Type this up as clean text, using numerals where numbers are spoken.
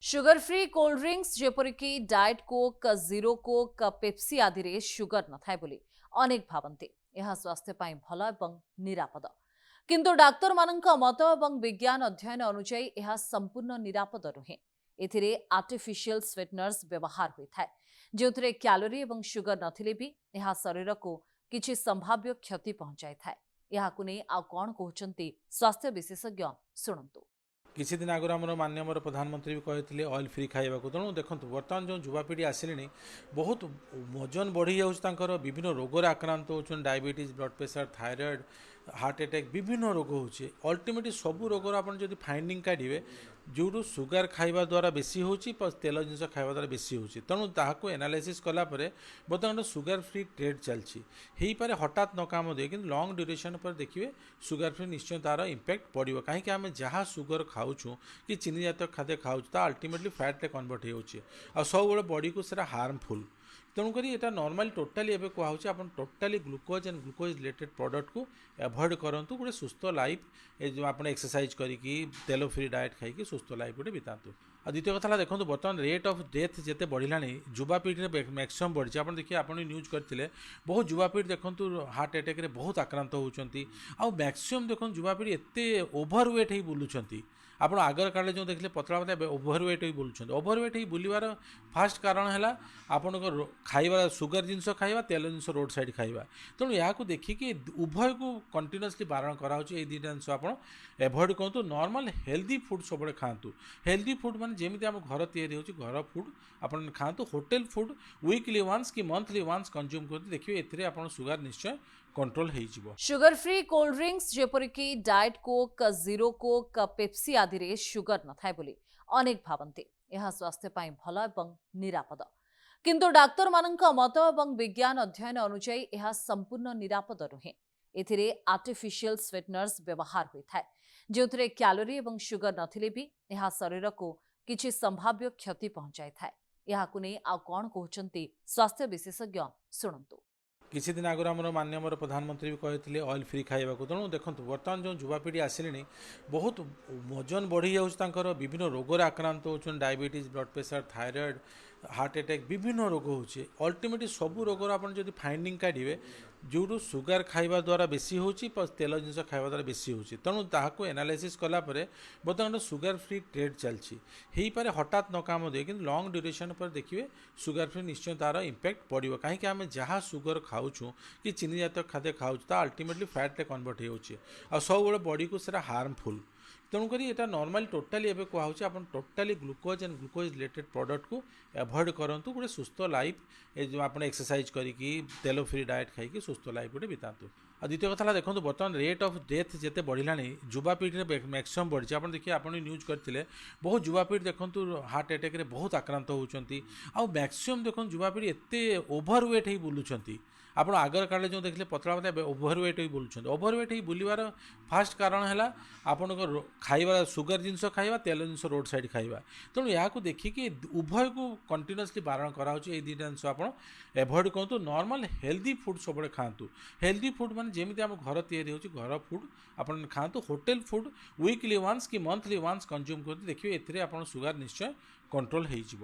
Sugar free cold drinks जेपरिक diet Coke zero Coke Pepsi आदि रे सुगर न थाए बोली अनेक भावती यह स्वास्थ्य पाई भल एवं निरापद किंतु डाक्तर मानक मत एवं विज्ञान अध्ययन अनुଯାयी यह संपूर्ण निरापद नुहे एथिरे आर्टिफिशियल स्वीटनर्स व्यवहार होता है जो कैलोरी एवं सुगर नथिले भी यह शरीर को किछि संभाव्य क्षति पहुंचाई थाए यहाकु नै आ कोन कहउचंती स्वास्थ्य विशेषज्ञ शुणंतु। किसी दिन आगुरी आम माननीय प्रधानमंत्री भी कहते ऑयल फ्री खाइबा तेणु देखो बर्तमान जो युवापीढ़ी आसिले बहुत वजन बढ़ी जाऊँगी विभिन्न रोग आक्रांत हो diabetes blood pressure thyroid heart attack विभिन्न रोग होचे अल्टीमेटली सब रोगर आप फाइंडिंग काढ़े जो सुगर खाइबा द्वारा बेसी होची तेल जिनस खाइबा द्वारा बेसी होची तेणु ताहाको एनालिसिस कलापर बर्तमान सुगर फ्री ट्रेड चलती पारे हठात न काम दिए कि लंग ड्यूरेशन पर देखिए सुगर फ्री निश्चय तार इंपैक्ट पड़ो कहीं आम जहाँ सुगर खाऊँ कि चीनी जात खाद्य खाऊँ अल्टीमेटली फैट्रे कन्वर्ट हो सब बॉडी को सर हार्मफुल तेणुक यहाँ नॉर्मली टोटाली एवं कहूँ आप totally glucose and glucose related product को एवॉइड करूँ गोटे सुस्थ लाइफ जो आप एक्सरसाइज करके तेल फ्री डाएट खाई सुस्थ लाइफ गोटे बितातु। और द्वितीय कथा देखो बर्तमान रेट ऑफ डेथ जिते बढ़ला युवापीढ़ी मैक्सिमम बढ़ी आप देखिए आप न्यूज करते बहुत युवापीढ़ी देखो हार्ट अटैक बहुत आक्रांत होती मैक्सिमम देखो युवापीढ़ी एत ओभरवेट हो बुलूँ आप आगर काले जो देखिए पतला पतला ओभरवेट हो बुलूँ ओभरवेट हो बुलवार फास्ट कारण है आपण खाइबा सुगर जिनस खाइबा तेल जिनस रोड साइड खाइबा तेणु यहाँ देखिए उभय को कंटिन्यूअसली बारण कराऊँ ये दुईटा जिन आप एवॉइड करूँ नॉर्मल हेल्दी फूड सब खातु हेल्दी फूड माने जेमिति आम घर तैयारी होची घर फूड आपन खातु होटेल फूड वीकली वन्स कि मंथली वन्स कंज्यूम करते देखिए एथिरे आपन सुगर निश्चय कंट्रोल हो जिवो। सुगर फ्री कोल्ड ड्रिंक्स जेपरिक diet Coke zero Coke Pepsi आदि रे सुगर न थाए बोली अनेक भावती यह स्वास्थ्य पाई भल एवं निरापद किंतु डाक्तर मानक मत एवं विज्ञान अध्ययन अनुଯାयी यह संपूर्ण निरापद नुहे एथिरे आर्टिफिशियल स्वीटनर्स व्यवहार होता है जो कैलोरी एवं सुगर नथिले भी यह शरीर को किछि संभाव्य क्षति पहुंचाई थाए यहाकु नै आ कोन कहउचंती स्वास्थ्य विशेषज्ञ शुणंतु। किसी दिन आगुरी आम माननीय प्रधानमंत्री भी कहते ऑयल फ्री खाइबा तेणु देखो बर्तमान जो युवापीढ़ी आसिले बहुत वजन बढ़ी जाऊँगी विभिन्न रोग आक्रांत हो diabetes blood pressure thyroid heart attack विभिन्न रोग होचे अल्टीमेटली सब रोग आप फाइंडिंग काढ़े जो सुगर खाइबा द्वारा बेसी होची तेल जिनस खाइबा द्वारा बेसी होची तेणु ताहाको एनालिसिस कलापर बर्तमान सुगर फ्री ट्रेड चलती पारे हठात न काम दिए कि लंग ड्यूरेशन पर देखिए सुगर फ्री निश्चय तार इंपैक्ट पड़ो कहीं आम जहाँ सुगर खाऊँ कि चीनी जात खाद्य खाऊँ अल्टीमेटली फैट्रे कन्वर्ट हो सब बॉडी को सर हार्मफुल तेणुक यहाँ नॉर्मली टोटाली एवं कहूँ आप totally glucose and glucose related product को एवॉइड करूँ गोटे सुस्थ लाइफ जो आप एक्सरसाइज करके तेल फ्री डाएट खाई सुस्थ लाइफ गोटे बितातु। और द्वितीय कथा देखो बर्तमान रेट ऑफ डेथ जिते बढ़ला युवापीढ़ी मैक्सिमम बढ़ी आप देखिए आप न्यूज करते बहुत युवापीढ़ी देखो हार्ट अटैक बहुत आक्रांत होती मैक्सिमम देखो युवापीढ़ी एत ओभरवेट हो बुलूँ आप आगर काले जो देखिए पतला पतला ओभरवेट हो बुलूँ ओभरवेट हो बुलवार फास्ट कारण है आपण खाइबा सुगर जिनस खाइबा तेल जिनस रोड साइड खाइबा तेणु यहाँ देखिए उभय को कंटिन्यूअसली बारण कराऊँ ये दुईटा जिन आप एवॉइड करूँ नॉर्मल हेल्दी फूड सब खातु हेल्दी फूड माने जेमिति आम घर तैयारी होची घर फूड आपन खातु होटेल फूड वीकली वन्स कि मंथली वन्स कंज्यूम करते देखिए एथिरे आपन सुगर निश्चय कंट्रोल हो जिवो।